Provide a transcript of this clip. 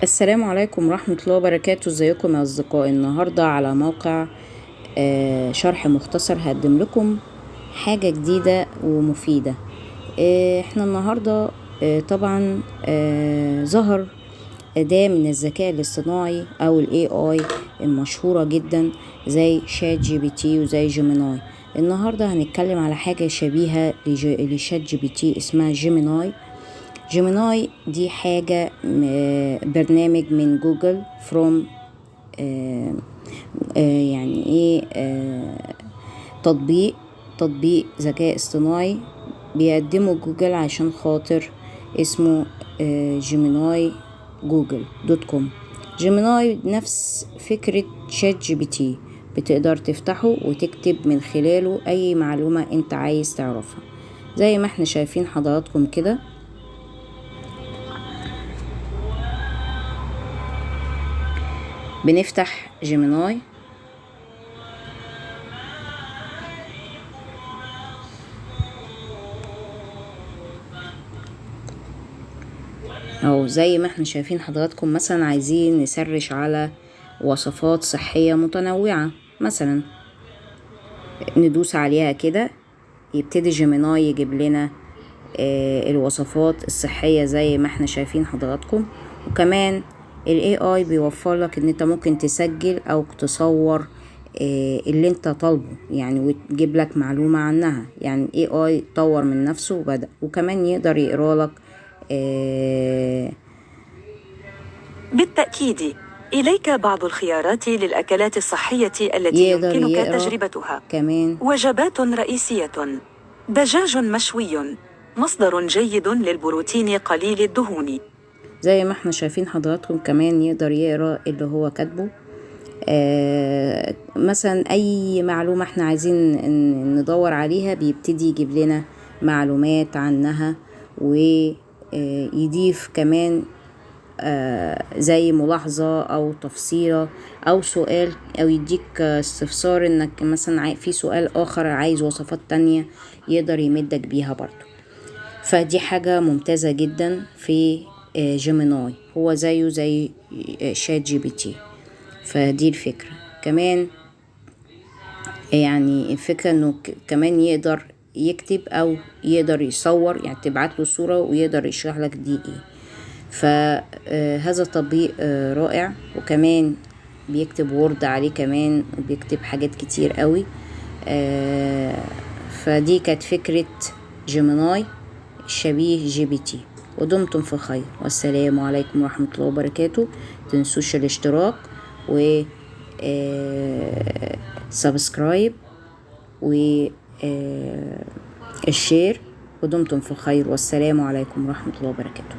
السلام عليكم ورحمة الله وبركاته. ازيكم يا أصدقائي؟ النهاردة على موقع شرح مختصر هقدم لكم حاجة جديدة ومفيدة. احنا النهاردة طبعا ظهر أداة من الذكاء الاصطناعي أو ال AI المشهورة جدا زي شات جي بي تي وزي جيميناي. النهاردة هنتكلم على حاجة شبيهة لشات جي بي تي اسمها جيميناي. جيميناي دي حاجة برنامج من جوجل فروم يعني ايه تطبيق ذكاء اصطناعي بيقدمه جوجل عشان خاطر اسمه جيميناي جوجل دوت كوم. جيميناي نفس فكرة شات جي بي تي، بتقدر تفتحه وتكتب من خلاله اي معلومة انت عايز تعرفها زي ما احنا شايفين حضراتكم كده. بنفتح جيميناي او زي ما احنا شايفين حضراتكم، مثلا عايزين نسرش على وصفات صحية متنوعة، مثلا ندوس عليها كده يبتدي جيميناي يجيب لنا الوصفات الصحية زي ما احنا شايفين حضراتكم. وكمان ال AI بيوفر لك ان انت ممكن تسجل او تصور اللي انت طالبه يعني، وتجيب لك معلومة عنها. يعني ال AI طور من نفسه وبدأ، وكمان يقدر يقرأ لك بالتأكيد إليك بعض الخيارات للأكلات الصحية التي يمكنك تجربتها. كمان وجبات رئيسية: دجاج مشوي، مصدر جيد للبروتين قليل الدهون. زي ما احنا شايفين حضراتكم، كمان يقدر يقرأ اللي هو كاتبه. مثلا اي معلومة احنا عايزين ندور عليها بيبتدي يجيب لنا معلومات عنها، ويضيف كمان زي ملاحظة او تفصيلة او سؤال، او يديك استفسار انك مثلا في سؤال اخر عايز وصفات تانية يقدر يمدك بيها برضو. فدي حاجة ممتازة جدا في جيميناي، هو زيه زي شات جي بي تي. فدي الفكرة. كمان يعني الفكرة انه كمان يقدر يكتب او يقدر يصور، يعني تبعت له صورة ويقدر يشرح لك دي ايه. فهذا التطبيق رائع، وكمان بيكتب وورد عليه كمان، وبيكتب حاجات كتير قوي. فدي كانت فكرة جيميناي شبيه جي بي تي. ودمتم في خير، والسلام عليكم ورحمة الله وبركاته. تنسوش الاشتراك و سبسكرايب والشير. ودمتم في خير، والسلام عليكم ورحمة الله وبركاته.